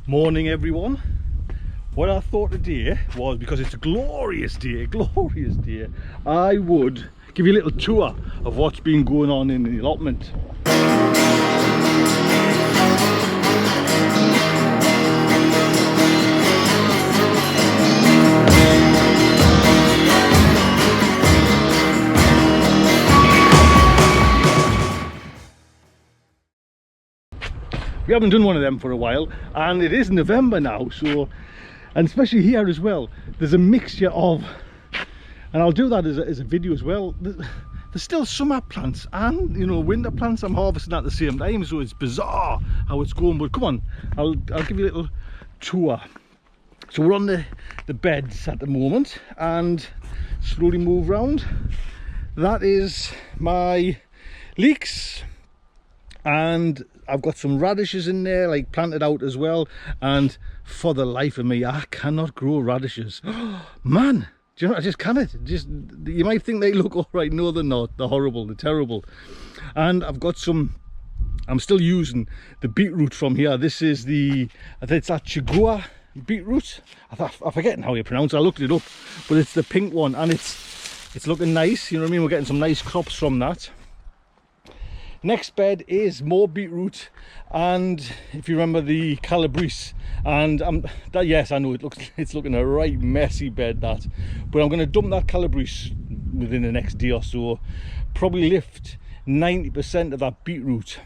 Morning everyone. What I thought today was, because it's a glorious day, I would give you a little tour of what's been going on in the allotment. We haven't done one of them for a while, and it is November now, so, and especially here as well, there's a mixture of, and I'll do that as a video as well. There's still summer plants and, you know, winter plants I'm harvesting at the same time, so it's bizarre how it's going. But come on, I'll give you a little tour. So we're on the beds at the moment and slowly move round. That is my leeks, and I've got some radishes in there, like planted out as well. And for the life of me, I cannot grow radishes. Man, do you know, I just cannot. You might think they look all right. No, they're not. They're horrible. They're terrible. And I've got some, I'm still using the beetroot from here. This is the, I think it's that Jaguar Beetroot. I'm forgetting how you pronounce it. I looked it up, but it's the pink one, and it's looking nice. You know what I mean? We're getting some nice crops from that. Next bed is more beetroot, and if you remember the calabrese, and yes, I know it's looking a right messy bed, that, but I'm going to dump that calabrese within the next day or so. Probably lift 90% of that beetroot,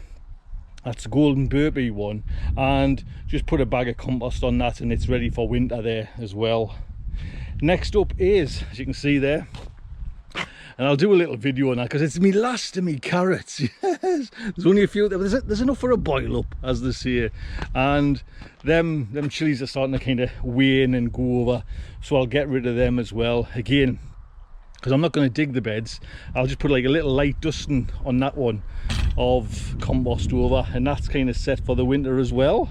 that's the golden burpee one, and just put a bag of compost on that, and it's ready for winter there as well. Next up is, as you can see there, and I'll do a little video on that because it's me last of me carrots. Yes, there's only a few. There's enough for a boil up, as they say. And them chilies are starting to kind of wane and go over, so I'll get rid of them as well. Again, because I'm not going to dig the beds, I'll just put like a little light dusting on that one of compost over, and that's kind of set for the winter as well.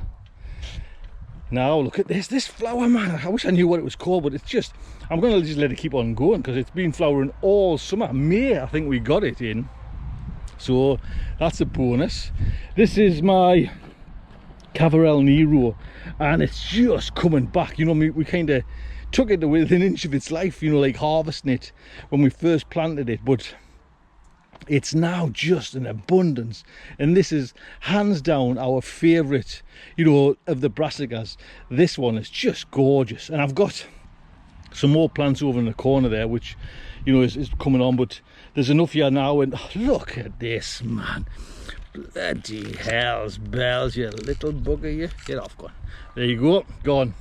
Now look at this flower, man. I wish I knew what it was called, but it's just, I'm going to just let it keep on going because it's been flowering all summer. May, I think we got it in, so that's a bonus. This is my Cavarel Nero, and it's just coming back. You know, we kind of took it to within an inch of its life, you know, like harvesting it when we first planted it, but it's now just an abundance, and this is hands down our favorite, you know, of the brassicas. This one is just gorgeous, and I've got some more plants over in the corner there, which, you know, is coming on, but there's enough here now. And oh, look at this, man. Bloody hell's bells, you little bugger, you. Get off, gone. There you go, gone.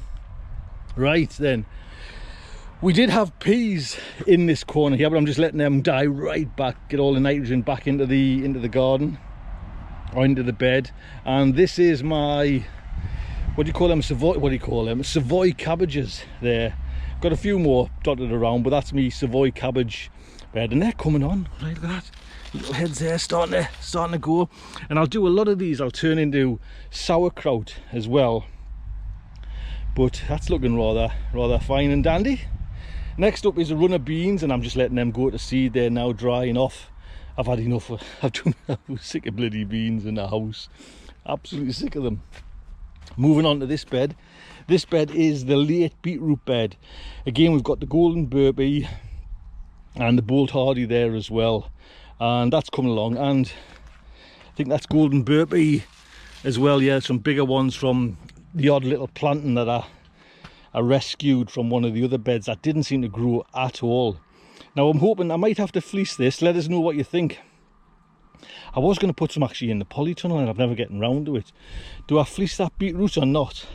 Right then, we did have peas in this corner here, but I'm just letting them die right back, get all the nitrogen back into the garden, or into the bed. And this is my, what do you call them, Savoy cabbages there. Got a few more dotted around, but that's me Savoy cabbage bed, and they're coming on. Right, look at that, little heads there starting to go. And I'll do a lot of these, I'll turn into sauerkraut as well, but that's looking rather fine and dandy. Next up is a run of beans, and I'm just letting them go to seed. They're now drying off. I've had enough. I'm sick of bloody beans in the house. Absolutely sick of them. Moving on to this bed. This bed is the late beetroot bed. Again, we've got the golden burpee and the bolt hardy there as well, and that's coming along. And I think that's golden burpee as well. Yeah, some bigger ones from the odd little planting that I rescued from one of the other beds that didn't seem to grow at all. Now I'm hoping, I might have to fleece this. Let us know what you think. I was going to put some actually in the polytunnel, and I've never gotten round to it. Do I fleece that beetroot or not?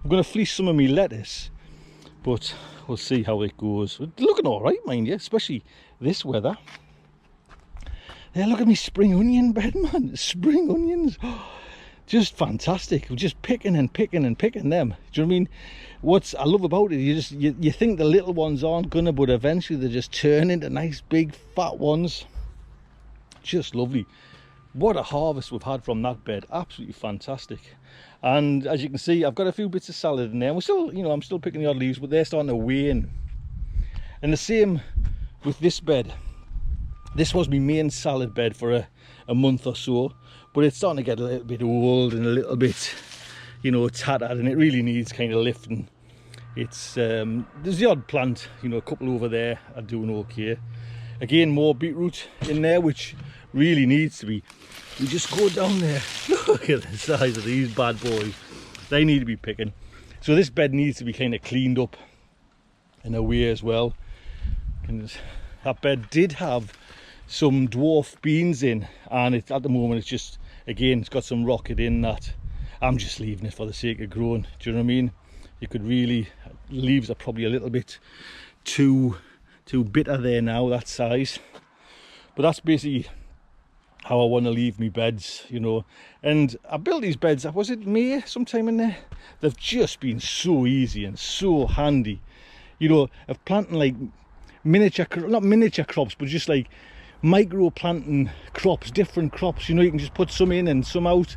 I'm going to fleece some of my lettuce, but we'll see how it goes. It's looking all right, mind you, especially this weather. Yeah, look at me spring onion bed, man. Spring onions. Just fantastic. We're just picking and picking and picking them. Do you know what I mean? What I love about it, you think the little ones aren't gonna, but eventually they just turn into nice big fat ones. Just lovely. What a harvest we've had from that bed. Absolutely fantastic. And as you can see, I've got a few bits of salad in there. We're still, you know, I'm still picking the odd leaves, but they're starting to wane. And the same with this bed. This was my main salad bed for a month or so, but it's starting to get a little bit old and a little bit, you know, tattered, and it really needs kind of lifting. It's there's the odd plant, you know, a couple over there are doing okay. Again, more beetroot in there, which really needs to be. We just go down there. Look at the size of these bad boys. They need to be picking. So this bed needs to be kind of cleaned up in a way as well. And that bed did have some dwarf beans in, and at the moment it's just, again, it's got some rocket in that. I'm just leaving it for the sake of growing. Do you know what I mean? You could really, leaves are probably a little bit too bitter there now, that size. But that's basically how I want to leave me beds, you know. And I built these beds, was it May sometime in there? They've just been so easy and so handy, you know, of planting like miniature, not miniature crops, but just like micro planting crops, different crops, you know. You can just put some in and some out.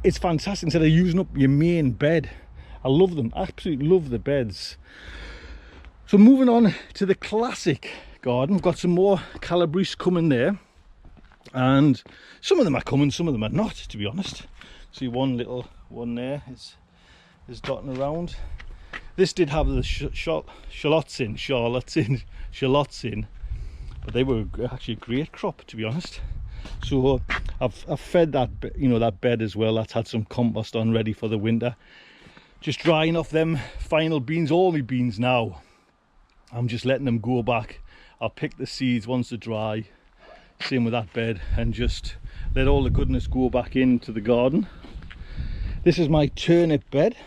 It's fantastic instead of using up your main bed. I love them, absolutely love the beds. So moving on to the classic garden, we've got some more Calabrese coming there, and some of them are coming, some of them are not, to be honest. See one little one there is dotting around. This did have the shallots in, but they were actually a great crop, to be honest. So I've fed that, you know, that bed as well. That's had some compost on ready for the winter. Just drying off them final beans, all my beans now. I'm just letting them go back. I'll pick the seeds once they're dry. Same with that bed, and just let all the goodness go back into the garden. This is my turnip bed,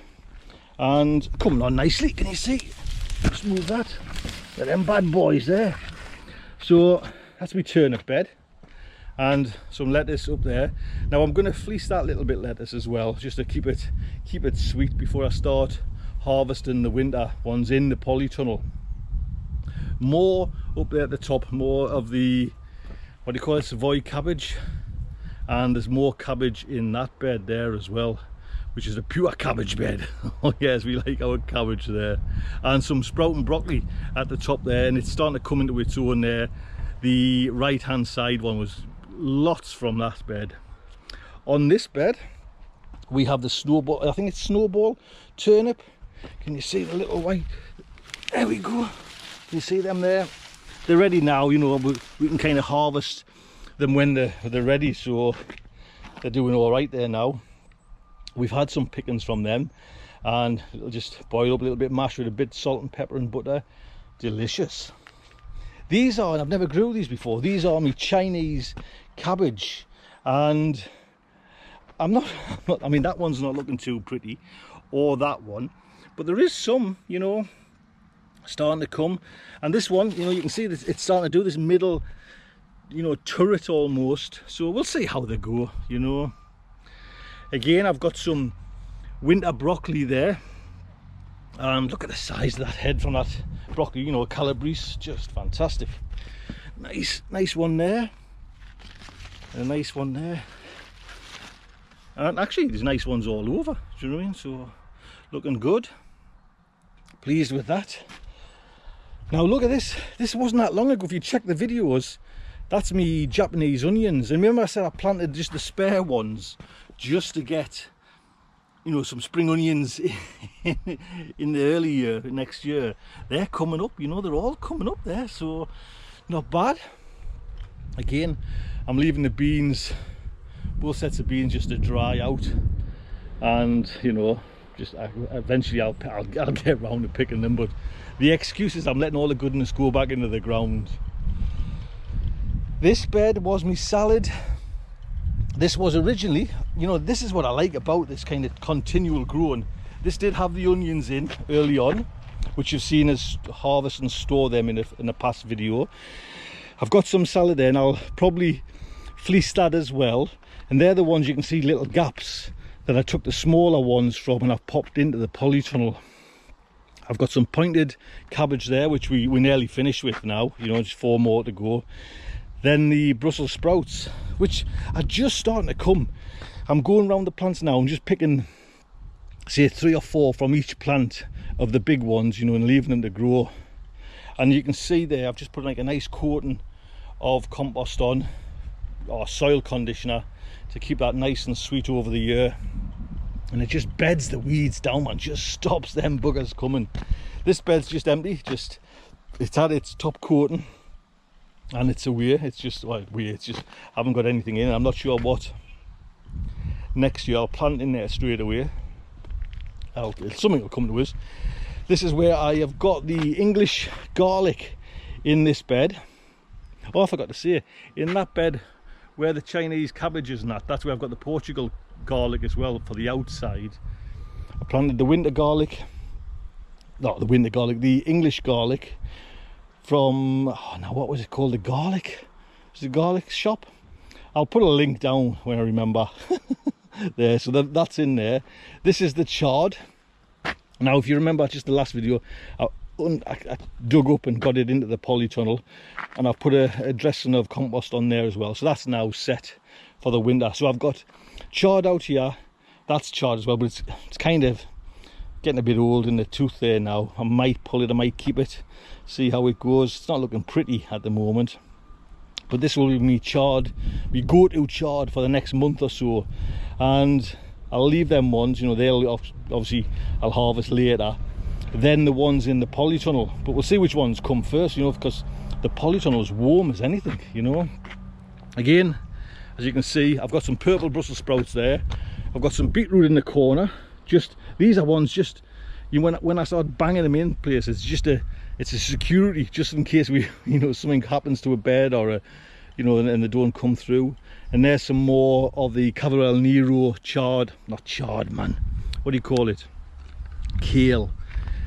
and coming on nicely, can you see? Just move that. Look at them bad boys there. So that's my turnip bed, and some lettuce up there. Now I'm going to fleece that little bit lettuce as well, just to keep it sweet before I start harvesting the winter ones in the polytunnel. More up there at the top, more of the, what do you call it, Savoy cabbage, and there's more cabbage in that bed there as well, which is a pure cabbage bed. Oh yes, we like our cabbage there. And some sprouting broccoli at the top there, and it's starting to come into its own there. The right hand side one was lots from that bed. On this bed we have the snowball, I think it's snowball turnip. Can you see the little white? There we go. Can you see them there? They're ready now, you know. We can kind of harvest them when they're ready, so they're doing all right there now. We've had some pickings from them, and it'll just boil up a little bit, mash with a bit of salt and pepper and butter. Delicious. These are, and I've never grew these before, these are my Chinese cabbage, and I mean, that one's not looking too pretty, or that one, but there is some, you know, starting to come. And this one, you know, you can see that it's starting to do this middle, you know, turret almost. So we'll see how they go, you know. Again, I've got some winter broccoli there, and look at the size of that head from that broccoli, you know, Calabrese, just fantastic. Nice one there, and a nice one there, and actually there's nice ones all over, do you know what I mean? So looking good, pleased with that. Now look at this, this wasn't that long ago. If you check the videos, that's me Japanese onions, and remember I said I planted just the spare ones just to get, you know, some spring onions in the early year, next year. They're coming up, you know, they're all coming up there, so not bad. Again, I'm leaving the beans, both sets of beans, just to dry out, and you know, just eventually I'll get around to picking them. But the excuse is I'm letting all the goodness go back into the ground. This bed was me salad. This was originally, you know, this is what I like about this kind of continual growing. This did have the onions in early on, which you've seen us harvest and store them in a past video. I've got some salad there, and I'll probably fleece that as well. And they're the ones you can see little gaps that I took the smaller ones from and I've popped into the polytunnel. I've got some pointed cabbage there, which we nearly finished with now, you know, just 4 more to go. Then the Brussel sprouts, which are just starting to come. I'm going around the plants now and just picking, say, 3 or 4 from each plant of the big ones, you know, and leaving them to grow. And you can see there, I've just put like a nice coating of compost on, or soil conditioner, to keep that nice and sweet over the year. and it just beds the weeds down, man. Just stops them buggers coming. This bed's just empty, just it's had its top coating and it's away. It's just, well, weird, it's just, I haven't got anything in. I'm not sure what next year I'll plant in there straight away. Something will come to us. This is where I have got the English garlic in this bed. Oh, I forgot to say, in that bed where the Chinese cabbage is, and that's where I've got the Portugal garlic as well for the outside. I planted the winter garlic, not the winter garlic, the English garlic from, oh, now what was it called? The garlic, was it the garlic shop? I'll put a link down when I remember. There, so that's in there. This is the chard. Now, if you remember just the last video, I dug up and got it into the polytunnel, and I've put a dressing of compost on there as well. So that's now set for the winter. So I've got chard out here. That's chard as well, but it's kind of getting a bit old in the tooth there now. I might pull it, I might keep it, see how it goes. It's not looking pretty at the moment, but this will be me chard, we go-to chard for the next month or so. And I'll leave them ones, you know, they'll obviously I'll harvest later, then the ones in the polytunnel. But we'll see which ones come first, you know, because the polytunnel is warm as anything, you know. Again, as you can see, I've got some purple Brussels sprouts there. I've got some beetroot in the corner. Just, these are ones just, you know, when I start banging them in place, it's just it's a security, just in case we, you know, something happens to a bed or a, you know, and they don't come through. And there's some more of the Cavallel Nero chard, not chard, man, what do you call it, kale.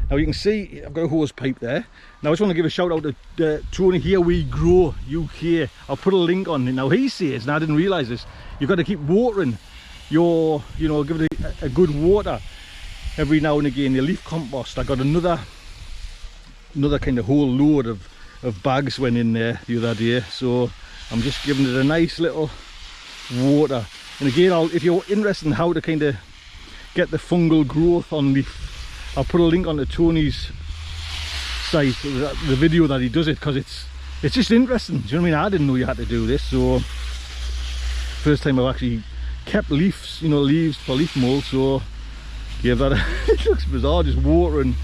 Now you can see I've got a hose pipe there. Now I just want to give a shout out to Tony Here We Grow UK. I'll put a link on it. Now he says, and I didn't realise this, you've got to keep watering your, you know, give it a good water every now and again. Your leaf compost, I got another kind of whole load of bags went in there the other day, so I'm just giving it a nice little water. And again, if you're interested in how to kind of get the fungal growth on leaf, I'll put a link on to Tony's site, the video that he does it, because it's just interesting. Do you know what I mean? I didn't know you had to do this, so first time I've actually kept leaves, you know, leaves for leaf mold, so give that a it looks bizarre just watering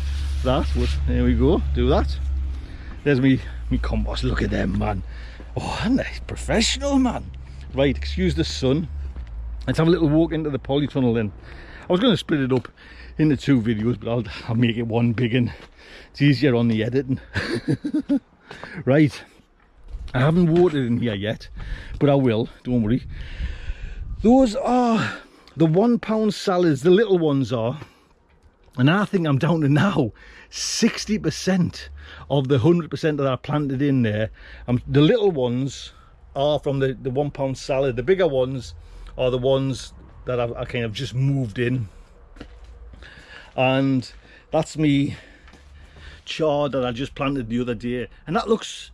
that, but there we go, do that. There's me compost, look at them, man. Oh, aren't they professional, man? Right, excuse the sun. Let's have a little walk into the polytunnel then. I was going to split it up into two videos, but I'll make it one big one. It's easier on the editing. Right, I haven't watered in here yet, but I will, don't worry. Those are the £1 salads, the little ones are, and I think I'm down to now 60% of the 100% that I planted in there. The little ones are from the £1 salad. The bigger ones are the ones that I kind of just moved in, and that's me chard that I just planted the other day, and that looks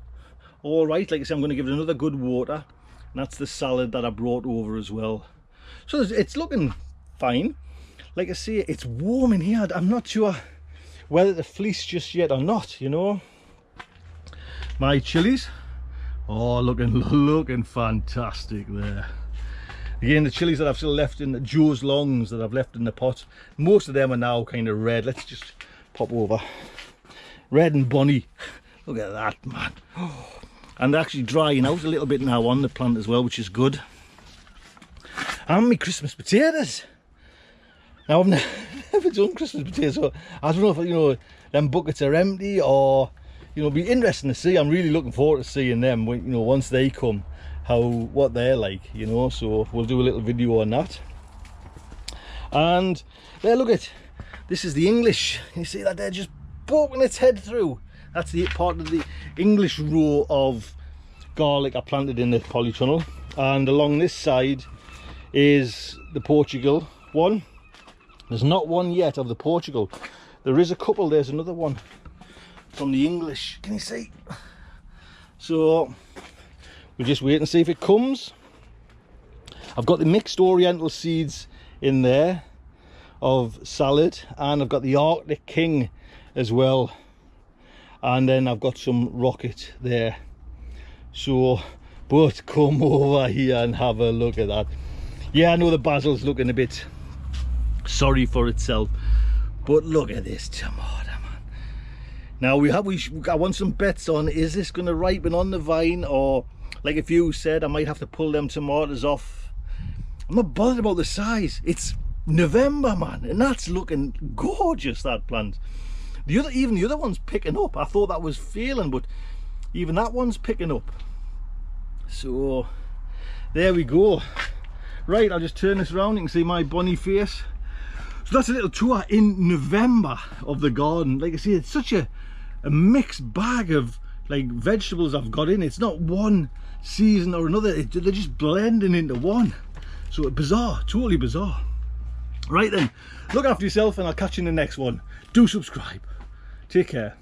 all right. Like I said, I'm going to give it another good water, and that's the salad that I brought over as well. So it's looking fine. Like I say, it's warm in here. I'm not sure whether to fleece just yet or not, you know. My chilies, oh, looking fantastic there. Again, the chilies that I've still left in the Joe's Longs that I've left in the pot, most of them are now kind of red. Let's just pop over. Red and bonny. Look at that, man. And they're actually drying out a little bit now on the plant as well, which is good. And my Christmas potatoes. Now I've never done Christmas potatoes, so I don't know if, you know, them buckets are empty or, you know, it'll be interesting to see. I'm really looking forward to seeing them, you know, once they come, what they're like, you know. So we'll do a little video on that. And there, look at this is the English. You see that they're just poking its head through. That's the part of the English row of garlic I planted in the polytunnel, and along this side is the Portugal one. There's not one yet of the Portugal. There is a couple. There's another one from the English. Can you see? So we'll just wait and see if it comes. I've got the mixed Oriental seeds in there of salad, and I've got the Arctic King as well, and then I've got some rocket there. So, but come over here and have a look at that. Yeah, I know the basil's looking a bit sorry for itself. But look at this tomato, man. Now I want some bets on, is this going to ripen on the vine, or like if you said, I might have to pull them tomatoes off. I'm not bothered about the size. It's November, man, and that's looking gorgeous, that plant. Even the other one's picking up. I thought that was failing, but even that one's picking up. So there we go. Right, I'll just turn this around. You can see my bunny face. So that's a little tour in November of the garden. Like I say, it's such a mixed bag of like vegetables I've got in. It's not one season or another. They're just blending into one. So bizarre, totally bizarre. Right then, look after yourself, and I'll catch you in the next one. Do subscribe. Take care.